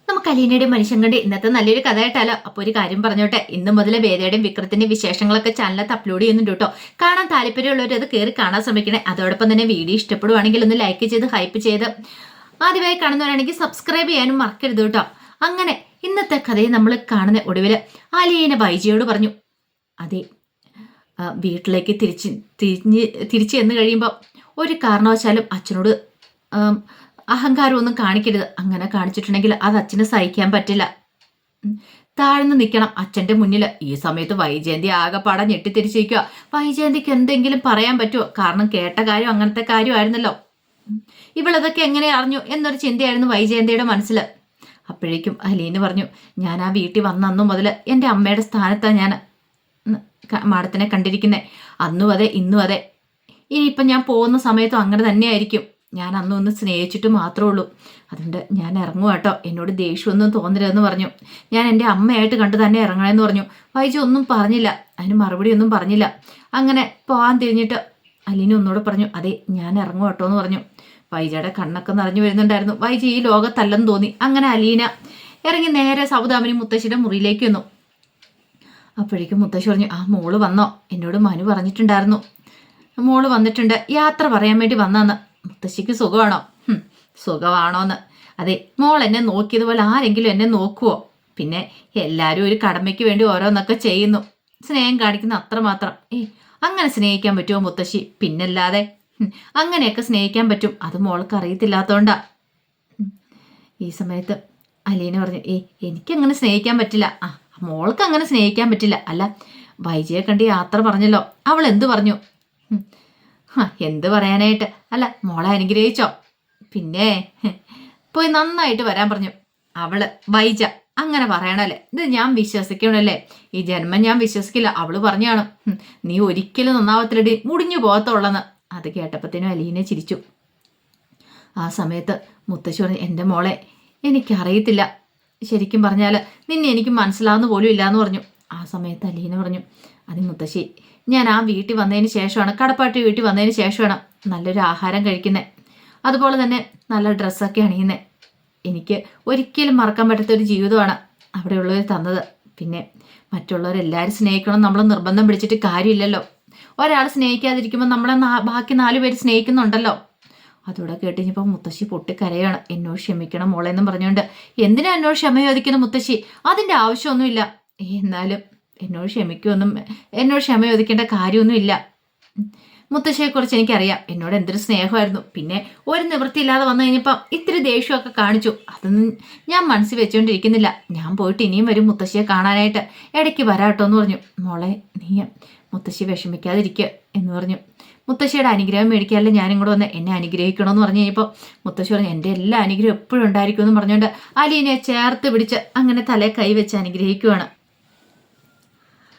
നമുക്ക് അലീനയുടെയും മനുഷ്യങ്ങളുടെ ഇന്നത്തെ നല്ലൊരു കഥയായിട്ടല്ലോ. അപ്പോൾ ഒരു കാര്യം പറഞ്ഞോട്ടെ, ഇന്ന് മുതൽ വേദയുടെയും വിക്രത്തിന്റെയും വിശേഷങ്ങളൊക്കെ ചാനലത്ത് അപ്ലോഡ് ചെയ്യുന്നുണ്ട് കേട്ടോ. കാണാൻ താല്പര്യമുള്ളവർ അത് കയറി കാണാൻ ശ്രമിക്കണേ. അതോടൊപ്പം തന്നെ വീഡിയോ ഇഷ്ടപ്പെടുവാണെങ്കിൽ ഒന്ന് ലൈക്ക് ചെയ്ത് ഹൈപ്പ് ചെയ്ത് ആദ്യമായി കാണുന്നവരാണെങ്കിൽ സബ്സ്ക്രൈബ് ചെയ്യാനും മറക്കരുത് കേട്ടോ. അങ്ങനെ ഇന്നത്തെ കഥയെ നമ്മൾ കാണുന്ന ഒടുവിൽ അലീന ബൈജിയോട് പറഞ്ഞു, അതെ, വീട്ടിലേക്ക് തിരിച്ച് എന്ന് കഴിയുമ്പോൾ ഒരു കാരണവശാലും അച്ഛനോട് അഹങ്കാരമൊന്നും കാണിക്കരുത്. അങ്ങനെ കാണിച്ചിട്ടുണ്ടെങ്കിൽ അത് അച്ഛന് സഹിക്കാൻ പറ്റില്ല. താഴ്ന്നു നിൽക്കണം അച്ഛൻ്റെ മുന്നിൽ. ഈ സമയത്ത് വൈജയന്തി ആകെപ്പാടെ ഞെട്ടിത്തിരിച്ചിരിക്കുക. വൈജയന്തിക്ക് എന്തെങ്കിലും പറയാൻ പറ്റുമോ? കാരണം കേട്ട കാര്യം അങ്ങനത്തെ കാര്യമായിരുന്നല്ലോ. ഇവളതൊക്കെ എങ്ങനെ അറിഞ്ഞു എന്നൊരു ചിന്തയായിരുന്നു വൈജയന്തിയുടെ മനസ്സിൽ. അപ്പോഴേക്കും അലീന് പറഞ്ഞു, ഞാൻ ആ വീട്ടിൽ വന്ന അന്നു മുതൽ എൻ്റെ അമ്മയുടെ സ്ഥാനത്താണ് ഞാൻ മാഡത്തിനെ കണ്ടിരിക്കുന്നത്. അന്നും അതെ ഇന്നും അതെ. ഇനിയിപ്പം ഞാൻ പോകുന്ന സമയത്തും അങ്ങനെ തന്നെയായിരിക്കും. ഞാൻ അന്നൊന്ന് സ്നേഹിച്ചിട്ട് മാത്രമേ ഉള്ളൂ. അതുകൊണ്ട് ഞാൻ ഇറങ്ങുക കേട്ടോ. എന്നോട് ദേഷ്യമൊന്നും തോന്നരുതെന്ന് പറഞ്ഞു. ഞാൻ എൻ്റെ അമ്മയായിട്ട് കണ്ടു തന്നെ ഇറങ്ങണമെന്ന് പറഞ്ഞു. വൈജു ഒന്നും പറഞ്ഞില്ല, അതിന് മറുപടി ഒന്നും പറഞ്ഞില്ല. അങ്ങനെ പോകാൻ തിരിഞ്ഞിട്ട് അലീന ഒന്നുകൂടെ പറഞ്ഞു, അതെ ഞാൻ ഇറങ്ങുക കേട്ടോ എന്ന് പറഞ്ഞു. വൈജയുടെ കണ്ണൊക്കെ നിറഞ്ഞു വരുന്നുണ്ടായിരുന്നു. വൈജി ഈ ലോകത്തല്ലെന്ന് തോന്നി. അങ്ങനെ അലീന ഇറങ്ങി നേരെ സൗദാമിനി മുത്തശ്ശിയുടെ മുറിയിലേക്ക് വന്നു. അപ്പോഴേക്കും മുത്തശ്ശി പറഞ്ഞു, ആ മോള് വന്നോ? എന്നോട് മനു പറഞ്ഞിട്ടുണ്ടായിരുന്നു മോള് വന്നിട്ടുണ്ട്, യാത്ര പറയാൻ വേണ്ടി വന്നാന്ന്. മുത്തശ്ശിക്ക് സുഖമാണോ? സുഖമാണോന്ന്? അതെ, മോൾ എന്നെ നോക്കിയതുപോലെ ആരെങ്കിലും എന്നെ നോക്കുവോ? പിന്നെ എല്ലാവരും ഒരു കടമയ്ക്ക് വേണ്ടി ഓരോന്നൊക്കെ ചെയ്യുന്നു. സ്നേഹം കാണിക്കുന്ന അത്രമാത്രം. അങ്ങനെ സ്നേഹിക്കാൻ പറ്റുമോ മുത്തശ്ശി? പിന്നല്ലാതെ അങ്ങനെയൊക്കെ സ്നേഹിക്കാൻ പറ്റും. അത് മോൾക്ക് അറിയത്തില്ലാത്തോണ്ടാ. ഈ സമയത്ത് അലീന പറഞ്ഞു, എനിക്കങ്ങനെ സ്നേഹിക്കാൻ പറ്റില്ല. മോൾക്ക് അങ്ങനെ സ്നേഹിക്കാൻ പറ്റില്ല. അല്ല, വൈജയെ കണ്ട് യാത്ര പറഞ്ഞല്ലോ, അവൾ എന്തു പറഞ്ഞു? എന്ത് പറയാനായിട്ട്? അല്ല, മോളെ അനുഗ്രഹിച്ചോ? പിന്നെ പോയി നന്നായിട്ട് വരാൻ പറഞ്ഞു. അവള് വൈജ അങ്ങനെ പറയണല്ലേ? ഇത് ഞാൻ വിശ്വസിക്കണല്ലേ? ഈ ജന്മം ഞാൻ വിശ്വസിക്കില്ല. അവള് പറഞ്ഞാണ്, നീ ഒരിക്കലും നന്നാവത്തിലടി, മുടിഞ്ഞു പോകത്തുള്ളെന്ന്. അത് കേട്ടപ്പത്തേനും അലീനെ ചിരിച്ചു. ആ സമയത്ത് മുത്തശ്ശി പറഞ്ഞു, എൻ്റെ മോളെ എനിക്കറിയത്തില്ല, ശരിക്കും പറഞ്ഞാൽ നിന്നെ എനിക്ക് മനസ്സിലാവുന്ന പോലും ഇല്ലയെന്ന് പറഞ്ഞു. ആ സമയത്ത് അലീന പറഞ്ഞു, അത് മുത്തശ്ശി, ഞാൻ ആ വീട്ടിൽ വന്നതിന് ശേഷമാണ്, കടപ്പാട്ടി വീട്ടിൽ വന്നതിന് ശേഷമാണ് നല്ലൊരു ആഹാരം കഴിക്കുന്നത്, അതുപോലെ തന്നെ നല്ല ഡ്രസ്സൊക്കെ അണിയുന്നത്. എനിക്ക് ഒരിക്കലും മറക്കാൻ പറ്റാത്തൊരു ജീവിതമാണ് അവിടെയുള്ളവർ തന്നത്. പിന്നെ മറ്റുള്ളവരെല്ലാവരും സ്നേഹിക്കണം നമ്മൾ നിർബന്ധം പിടിച്ചിട്ട് കാര്യമില്ലല്ലോ. ഒരാൾ സ്നേഹിക്കാതിരിക്കുമ്പോൾ നമ്മളെ ബാക്കി 4 പേര് സ്നേഹിക്കുന്നുണ്ടല്ലോ. അതോടെ കേട്ടുകഴിഞ്ഞപ്പോൾ മുത്തശ്ശി പൊട്ടിക്കരയാണ്. എന്നോട് ക്ഷമിക്കണം മോളെ എന്നും പറഞ്ഞുകൊണ്ട്. എന്തിനാ എന്നോട് ക്ഷമ ചോദിക്കുന്ന മുത്തശ്ശി? അതിൻ്റെ ആവശ്യമൊന്നുമില്ല. എന്നാലും എന്നോട് ക്ഷമ ചോദിക്കേണ്ട കാര്യമൊന്നുമില്ല. മുത്തശ്ശിയെക്കുറിച്ച് എനിക്കറിയാം, എന്നോട് എന്തൊരു സ്നേഹമായിരുന്നു. പിന്നെ ഒരു നിവൃത്തിയില്ലാതെ വന്നു കഴിഞ്ഞപ്പം ഇത്തിരി ദേഷ്യമൊക്കെ കാണിച്ചു. അതൊന്നും ഞാൻ മനസ്സിൽ വെച്ചുകൊണ്ടിരിക്കുന്നില്ല. ഞാൻ പോയിട്ട് ഇനിയും വരും മുത്തശ്ശിയെ കാണാനായിട്ട്, ഇടയ്ക്ക് വരാട്ടോ എന്ന് പറഞ്ഞു. മോളെ നീ മുത്തശ്ശി വിഷമിക്കാതിരിക്കുക എന്ന് പറഞ്ഞു. മുത്തശ്ശിയുടെ അനുഗ്രഹം മേടിക്കാനല്ലേ ഞാനിങ്ങോട്ട് വന്ന്, എന്നെ അനുഗ്രഹിക്കണമെന്ന് പറഞ്ഞു കഴിഞ്ഞപ്പോൾ മുത്തശ്ശി പറഞ്ഞു, എൻ്റെ എല്ലാ അനുഗ്രഹം എപ്പോഴും ഉണ്ടായിരിക്കും എന്ന് പറഞ്ഞുകൊണ്ട് അലീനെ ചേർത്ത് പിടിച്ച് അങ്ങനെ തലയെ കൈവച്ച് അനുഗ്രഹിക്കുവാണ്.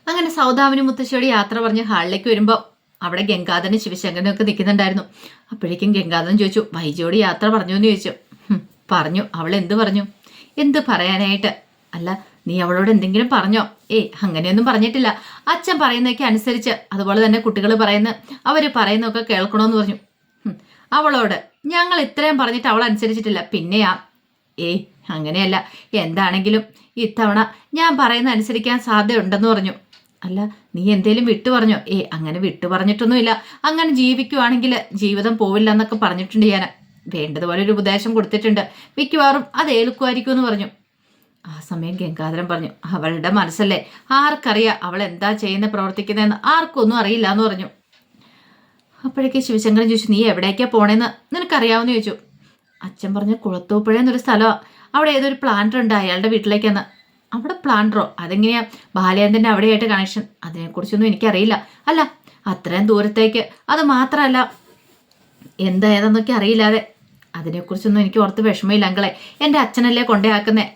അങ്ങനെ സൗദാമിനി മുത്തശ്ശിയോട് യാത്ര പറഞ്ഞ് ഹാളിലേക്ക് വരുമ്പോൾ അവിടെ ഗംഗാധരനും ശിവശങ്കരനും ഒക്കെ നിൽക്കുന്നുണ്ടായിരുന്നു. അപ്പോഴേക്കും ഗംഗാധരൻ ചോദിച്ചു, വൈജയോട് യാത്ര പറഞ്ഞു എന്ന് ചോദിച്ചു. പറഞ്ഞു. അവൾ എന്ത് പറഞ്ഞു? എന്ത് പറയാനായിട്ട്? അല്ല, നീ അവളോട് എന്തെങ്കിലും പറഞ്ഞോ? അങ്ങനെയൊന്നും പറഞ്ഞിട്ടില്ല. അച്ഛൻ പറയുന്നതൊക്കെ അനുസരിച്ച്, അതുപോലെ തന്നെ കുട്ടികൾ അവർ പറയുന്നതൊക്കെ കേൾക്കണമെന്ന് പറഞ്ഞു. അവളോട് ഞങ്ങൾ ഇത്രയും പറഞ്ഞിട്ട് അവൾ അനുസരിച്ചിട്ടില്ല. പിന്നെയാ അങ്ങനെയല്ല, എന്താണെങ്കിലും ഇത്തവണ ഞാൻ പറയുന്ന അനുസരിക്കാൻ സാധ്യതയുണ്ടെന്ന് പറഞ്ഞു. അല്ല, നീ എന്തേലും വിട്ടു പറഞ്ഞോ? അങ്ങനെ വിട്ടു പറഞ്ഞിട്ടൊന്നുമില്ല. അങ്ങനെ ജീവിക്കുവാണെങ്കിൽ ജീവിതം പോവില്ല എന്നൊക്കെ പറഞ്ഞിട്ടുണ്ട്. ഞാൻ വേണ്ടതുപോലെ ഒരു ഉപദേശം കൊടുത്തിട്ടുണ്ട്. മിക്കവാറും അത് ഏൽക്കുമായിരിക്കും എന്ന് പറഞ്ഞു. ആ സമയം ഗംഗാധരൻ പറഞ്ഞു, അവളുടെ മനസ്സല്ലേ, ആർക്കറിയാം അവൾ എന്താ പ്രവർത്തിക്കുന്നതെന്ന്? ആർക്കൊന്നും അറിയില്ല എന്ന് പറഞ്ഞു. അപ്പോഴേക്ക് ശിവശങ്കരൻ ചോദിച്ചു, നീ എവിടേക്കാ പോണേന്ന് നിനക്കറിയാമെന്ന് ചോദിച്ചു. അച്ഛൻ പറഞ്ഞു, കുളത്തൂപ്പുഴ എന്നൊരു സ്ഥലമാണ്, അവിടെ ഏതൊരു പ്ലാന്റർ ഉണ്ട് അയാളുടെ വീട്ടിലേക്കെന്ന്. അവിടെ പ്ലാന്ററോ? അതെങ്ങനെയാ ബാലചന്ദ്രൻ്റെ അവിടെയായിട്ട് കണക്ഷൻ? അതിനെക്കുറിച്ചൊന്നും എനിക്കറിയില്ല. അല്ല, അത്രയും ദൂരത്തേക്ക്, അത് മാത്രമല്ല എന്തായതെന്നൊക്കെ അറിയില്ലാതെ, അതിനെക്കുറിച്ചൊന്നും എനിക്ക് ഓർത്ത് വിഷമമില്ല അങ്കളെ. എൻ്റെ അച്ഛനല്ലേ കൊണ്ടേ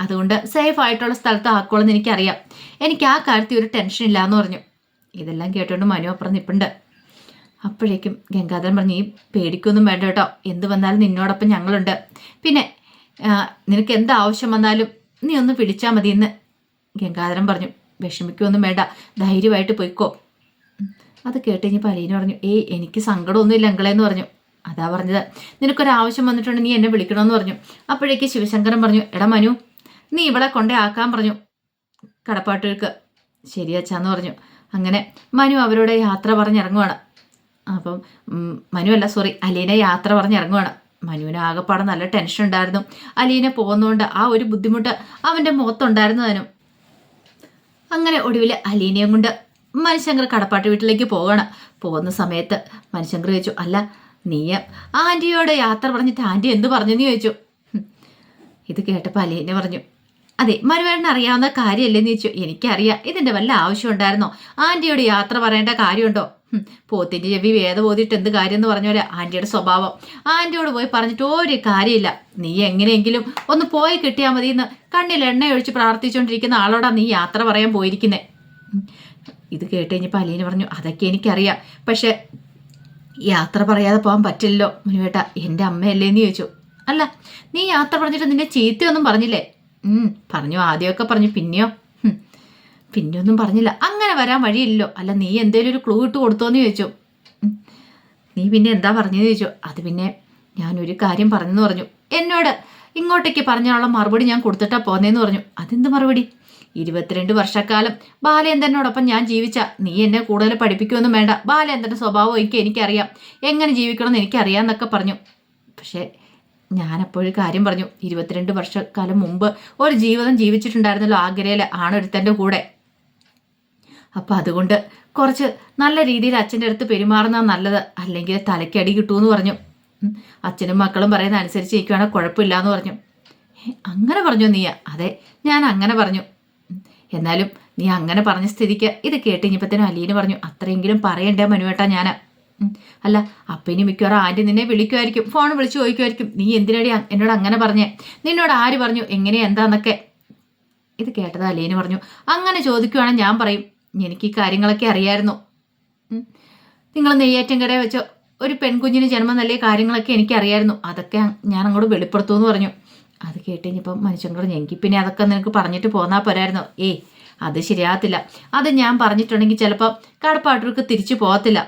അതുകൊണ്ട് സേഫ് ആയിട്ടുള്ള സ്ഥലത്ത് ആക്കോളെന്ന് എനിക്കറിയാം. എനിക്ക് ആ കാര്യത്തിൽ ഒരു ടെൻഷൻ ഇല്ല എന്ന് പറഞ്ഞു. ഇതെല്ലാം കേട്ടോണ്ട് മനു അപ്പുറം നിൽപ്പുണ്ട്. അപ്പോഴേക്കും ഗംഗാധരൻ പറഞ്ഞു, നീ പേടിക്കൊന്നും വേണ്ട കേട്ടോ, എന്ത് വന്നാലും നിന്നോടൊപ്പം ഞങ്ങളുണ്ട്. പിന്നെ നിനക്ക് എന്ത് ആവശ്യം വന്നാലും നീ ഒന്ന് പിടിച്ചാൽ മതി എന്ന് ഗംഗാധരൻ പറഞ്ഞു. വിഷമിക്കൊന്നും വേണ്ട, ധൈര്യമായിട്ട് പോയിക്കോ. അത് കേട്ട് കഴിഞ്ഞപ്പോൾ അലീന പറഞ്ഞു, എനിക്ക് സങ്കടമൊന്നുമില്ല അങ്കളെന്ന് പറഞ്ഞു. അതാ പറഞ്ഞത്, നിനക്കൊരാവശ്യം വന്നിട്ടുണ്ടെങ്കിൽ നീ എന്നെ വിളിക്കണമെന്ന് പറഞ്ഞു. അപ്പോഴേക്ക് ശിവശങ്കരൻ പറഞ്ഞു, എടാ മനു, നീ ഇവളെ കൊണ്ടേ ആക്കാൻ പറഞ്ഞു കടപ്പാട്ടൂർക്ക്. ശരി അച്ഛാന്ന് പറഞ്ഞു. അങ്ങനെ മനു അവരോട് യാത്ര പറഞ്ഞിറങ്ങുവാണ്. അപ്പം മനുവല്ല സോറി അലീന യാത്ര പറഞ്ഞിറങ്ങുവാണ്. മനുവിന് ആകെപ്പാടെ നല്ല ടെൻഷൻ ഉണ്ടായിരുന്നു. അലീന പോകുന്നതുകൊണ്ട് ആ ഒരു ബുദ്ധിമുട്ട് അവൻ്റെ മുഖത്തുണ്ടായിരുന്നതിനും. അങ്ങനെ ഒടുവിൽ അലീനയും കൊണ്ട് മനുശങ്കർ കടപ്പാട്ട് വീട്ടിലേക്ക് പോവുകയാണ്. പോകുന്ന സമയത്ത് മനുശങ്കർ ചോദിച്ചു, അല്ല നീ ആൻറ്റിയോട് യാത്ര പറഞ്ഞിട്ട് ആൻറ്റി എന്ത് പറഞ്ഞെന്ന് ചോദിച്ചു. ഇത് കേട്ടപ്പോൾ അലീന പറഞ്ഞു, അതെ മനുവേട്ടന് അറിയാവുന്ന കാര്യമല്ലെന്ന് ചോദിച്ചു. എനിക്കറിയാം, ഇതിൻ്റെ വല്ല ആവശ്യം ഉണ്ടായിരുന്നോ? ആൻറ്റിയോട് യാത്ര പറയേണ്ട കാര്യമുണ്ടോ? പോത്തിൻ്റെ ചെവി വേദ പോതിട്ട് എന്ത് കാര്യം എന്ന് പറഞ്ഞ പോലെ ആൻറ്റിയുടെ സ്വഭാവം. ആൻറ്റിയോട് പോയി പറഞ്ഞിട്ട് ഒരു കാര്യമില്ല. നീ എങ്ങനെയെങ്കിലും ഒന്ന് പോയി കിട്ടിയാൽ മതി എന്ന് കണ്ണിൽ എണ്ണ ഒഴിച്ച് പ്രാർത്ഥിച്ചുകൊണ്ടിരിക്കുന്ന ആളോടാ നീ യാത്ര പറയാൻ പോയിരിക്കുന്നേ. ഇത് കേട്ട് കഴിഞ്ഞപ്പോൾ അലീന പറഞ്ഞു, അതൊക്കെ എനിക്കറിയാം, പക്ഷെ യാത്ര പറയാതെ പോകാൻ പറ്റില്ലല്ലോ മനുവേട്ട, എൻ്റെ അമ്മയല്ലേന്ന് ചോദിച്ചു. അല്ല നീ യാത്ര പറഞ്ഞിട്ട് നിന്നെ ചീത്തയൊന്നും പറഞ്ഞില്ലേ? പറഞ്ഞു, ആദ്യമൊക്കെ പറഞ്ഞു, പിന്നെയൊന്നും പറഞ്ഞില്ല. അങ്ങനെ വരാൻ വഴിയില്ലല്ലോ. അല്ല നീ എന്തേലും ഒരു ക്ലൂ ഇട്ട് കൊടുത്തോന്ന് ചോദിച്ചു. നീ പിന്നെ എന്താ പറഞ്ഞതെന്ന് ചോദിച്ചു. അത് പിന്നെ ഞാനൊരു കാര്യം പറഞ്ഞെന്ന് പറഞ്ഞു. എന്നോട് ഇങ്ങോട്ടേക്ക് പറഞ്ഞുള്ള മറുപടി ഞാൻ കൊടുത്തിട്ടാ പോന്നേന്ന് പറഞ്ഞു. അതെന്ത് മറുപടി? 22 വർഷക്കാലം ബാലേന്ദ്രനോടൊപ്പം ഞാൻ ജീവിച്ച, നീ എന്നെ കൂടുതൽ പഠിപ്പിക്കുമൊന്നും വേണ്ട, ബാലേന്ദ്രൻ്റെ സ്വഭാവം എനിക്കറിയാം, എങ്ങനെ ജീവിക്കണമെന്ന് എനിക്കറിയാമെന്നൊക്കെ പറഞ്ഞു. പക്ഷേ ഞാനപ്പോഴൊരു കാര്യം പറഞ്ഞു, 22 വർഷക്കാലം മുമ്പ് ഒരു ജീവിതം ജീവിച്ചിട്ടുണ്ടായിരുന്നല്ലോ ആഗ്രയിൽ ആണൊരുത്തൻ്റെ കൂടെ. അപ്പം അതുകൊണ്ട് കുറച്ച് നല്ല രീതിയിൽ അച്ഛൻ്റെ അടുത്ത് പെരുമാറുന്ന നല്ലത്, അല്ലെങ്കിൽ തലയ്ക്കടി കിട്ടുമെന്ന് പറഞ്ഞു. അച്ഛനും മക്കളും പറയുന്ന അനുസരിച്ച് ഇരിക്കുകയാണെങ്കിൽ കുഴപ്പമില്ല എന്ന് പറഞ്ഞു. അങ്ങനെ പറഞ്ഞു നീ? അതെ ഞാൻ അങ്ങനെ പറഞ്ഞു. എന്നാലും നീ അങ്ങനെ പറഞ്ഞ സ്ഥിതിക്ക് ഇത് കേട്ടിഞ്ഞപ്പത്തേനും അലീന പറഞ്ഞു, അത്രയെങ്കിലും പറയണ്ടേ മനുവേട്ടാ ഞാൻ. അല്ല അപ്പം ഇനി മിക്കവാറും ആൻറ്റി നിന്നെ വിളിക്കുമായിരിക്കും, ഫോൺ വിളിച്ച് ചോദിക്കുമായിരിക്കും, നീ എന്തിനടി എന്നോട് അങ്ങനെ പറഞ്ഞേ, നിന്നോട് ആര് പറഞ്ഞു, എങ്ങനെയാ എന്താന്നൊക്കെ. ഇത് കേട്ടത് അലീന പറഞ്ഞു, അങ്ങനെ ചോദിക്കുവാണെങ്കിൽ ഞാൻ പറയും, എനിക്ക് ഈ കാര്യങ്ങളൊക്കെ അറിയായിരുന്നു. നിങ്ങൾ നെയ്യാറ്റിൻകര വെച്ചോ ഒരു പെൺകുഞ്ഞിന് ജന്മം നൽകിയ കാര്യങ്ങളൊക്കെ എനിക്കറിയായിരുന്നു, അതൊക്കെ ഞാൻ അങ്ങോട്ട് വെളിപ്പെടുത്തുമെന്ന് പറഞ്ഞു. അത് കേട്ടുകഴിഞ്ഞപ്പം മനുഷ്യങ്കർ ഞെങ്കി, പിന്നെ അതൊക്കെ നിനക്ക് പറഞ്ഞിട്ട് പോന്നാൽ പോരായിരുന്നോ? അത് ശരിയാകത്തില്ല. അത് ഞാൻ പറഞ്ഞിട്ടുണ്ടെങ്കിൽ ചിലപ്പോൾ കടപ്പാട്ടൂർക്ക് തിരിച്ചു പോകത്തില്ല.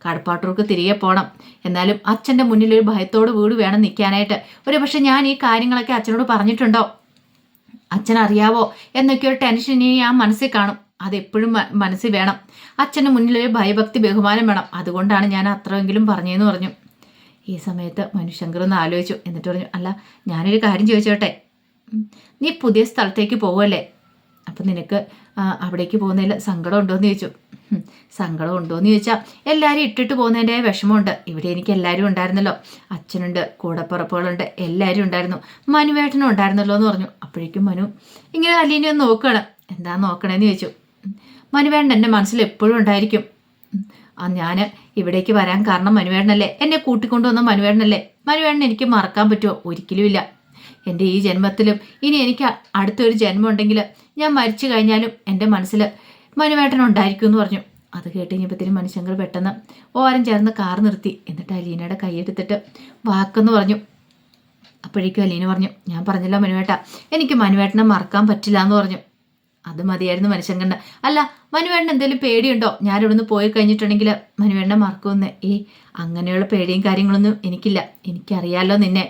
കടപ്പാട്ടൂർക്ക് തിരികെ പോകണം. എന്നാലും അച്ഛൻ്റെ മുന്നിൽ ഒരു ഭയത്തോട് വീട് വേണം നിൽക്കാനായിട്ട്. ഒരു പക്ഷെ ഞാൻ ഈ കാര്യങ്ങളൊക്കെ അച്ഛനോട് പറഞ്ഞിട്ടുണ്ടോ, അച്ഛനറിയാവോ എന്നൊക്കെ ഒരു ടെൻഷൻ ഇനി ഞാൻ മനസ്സിൽ കാണും. അതെപ്പോഴും മനസ്സിൽ വേണം. അച്ഛൻ്റെ മുന്നിലൊരു ഭയഭക്തി ബഹുമാനം വേണം. അതുകൊണ്ടാണ് ഞാൻ അത്രയെങ്കിലും പറഞ്ഞതെന്ന് പറഞ്ഞു. ഈ സമയത്ത് മനുശങ്കർ ഒന്ന് ആലോചിച്ചു. എന്നിട്ട് പറഞ്ഞു, അല്ല ഞാനൊരു കാര്യം ചോദിച്ചോട്ടെ, നീ പുതിയ സ്ഥലത്തേക്ക് പോവുമല്ലേ, അപ്പം നിനക്ക് അവിടേക്ക് പോകുന്നതിൽ സങ്കടം ഉണ്ടോയെന്ന് ചോദിച്ചു. സങ്കടം ഉണ്ടോയെന്ന് ചോദിച്ചാൽ എല്ലാവരും ഇട്ടിട്ട് പോകുന്നതിൻ്റെ വിഷമമുണ്ട്. ഇവിടെ എനിക്ക് എല്ലാവരും ഉണ്ടായിരുന്നല്ലോ, അച്ഛനുണ്ട്, കൂടപ്പുറപ്പുകളുണ്ട്, എല്ലാവരും ഉണ്ടായിരുന്നു, മനുവേട്ടനും ഉണ്ടായിരുന്നല്ലോ എന്ന് പറഞ്ഞു. അപ്പോഴേക്കും മനു ഇങ്ങനെ അലീനെ ഒന്ന് നോക്കുകയാണ്. എന്താ നോക്കണേന്ന് ചോദിച്ചു. മനുവേട്ടൻ എൻ്റെ മനസ്സിൽ എപ്പോഴും ഉണ്ടായിരിക്കും. ഞാൻ ഇവിടേക്ക് വരാൻ കാരണം മനുവേട്ടനല്ലേ, എന്നെ കൂട്ടിക്കൊണ്ടുവന്ന മനുവേട്ടനല്ലേ. മനുവേട്ടൻ എനിക്ക് മറക്കാൻ പറ്റുമോ? ഒരിക്കലുമില്ല. എൻ്റെ ഈ ജന്മത്തിലും ഇനി എനിക്ക് അടുത്തൊരു ജന്മം ഉണ്ടെങ്കിൽ ഞാൻ മരിച്ചു കഴിഞ്ഞാലും എൻ്റെ മനസ്സിൽ മനുവേട്ടൻ ഉണ്ടായിരിക്കും എന്ന് പറഞ്ഞു. അത് കേട്ട് കഴിഞ്ഞപ്പോഴത്തേനും മനുശങ്കർ പെട്ടെന്ന് ഓരം ചേർന്ന് കാർ നിർത്തി. എന്നിട്ട് അലീനയുടെ കൈയെടുത്തിട്ട് വാക്കെന്ന് പറഞ്ഞു. അപ്പോഴേക്കും അലീന പറഞ്ഞു, ഞാൻ പറഞ്ഞല്ലോ മനുവേട്ട, എനിക്ക് മനുവേട്ടനെ മറക്കാൻ പറ്റില്ല എന്ന് പറഞ്ഞു. അത് മതിയായിരുന്നു മനുശങ്കറിന്. അല്ല മനുവേട്ടന് എന്തെങ്കിലും പേടിയുണ്ടോ, ഞാനിവിടുന്ന് പോയി കഴിഞ്ഞിട്ടുണ്ടെങ്കിൽ മനുവേട്ടനെ മറക്കുമെന്ന്? അങ്ങനെയുള്ള പേടിയും കാര്യങ്ങളൊന്നും എനിക്കില്ല. എനിക്കറിയാലോ നിന്നെ,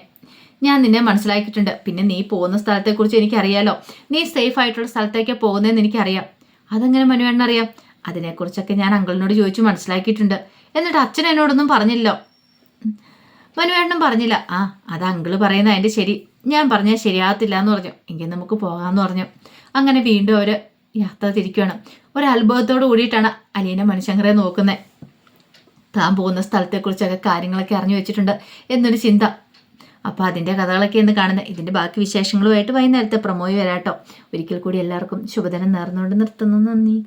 ഞാൻ നിന്നെ മനസ്സിലാക്കിയിട്ടുണ്ട്. പിന്നെ നീ പോകുന്ന സ്ഥലത്തെക്കുറിച്ച് എനിക്കറിയാലോ, നീ സേഫ് ആയിട്ടുള്ള സ്ഥലത്തേക്ക് പോകുന്നതെന്ന് എനിക്കറിയാം. അതെങ്ങനെ മനുവേട്ടനറിയാം? അതിനെക്കുറിച്ചൊക്കെ ഞാൻ അങ്കിളിനോട് ചോദിച്ചു മനസ്സിലാക്കിയിട്ടുണ്ട്. എന്നിട്ട് അച്ഛൻ എന്നോടൊന്നും പറഞ്ഞില്ലല്ലോ. മനുവേട്ടനും പറഞ്ഞില്ല. അത് അങ്കിള് പറയുന്ന അതിൻ്റെ ശരി, ഞാൻ പറഞ്ഞാൽ ശരിയാകത്തില്ല എന്ന് പറഞ്ഞു. എങ്കിൽ നമുക്ക് പോകാമെന്ന് പറഞ്ഞു. അങ്ങനെ വീണ്ടും അവർ യാത്ര തിരിക്കുകയാണ്. ഒരു അത്ഭുതത്തോട് കൂടിയിട്ടാണ് അലീന മനുശങ്കരെ നോക്കുന്നത്. താൻ പോകുന്ന സ്ഥലത്തെക്കുറിച്ചൊക്കെ കാര്യങ്ങളൊക്കെ അറിഞ്ഞു വെച്ചിട്ടുണ്ട് എന്നൊരു ചിന്ത. അപ്പോൾ അതിൻ്റെ കഥകളൊക്കെ എന്ന് കാണുന്നത്. ഇതിൻ്റെ ബാക്കി വിശേഷങ്ങളുമായിട്ട് വൈകുന്നേരത്തെ പ്രൊമോയിൽ വരാട്ടോ. ഒരിക്കൽ കൂടി എല്ലാവർക്കും ശുഭദിനം നേർന്നുകൊണ്ട് നിർത്തുന്നു. നന്ദി.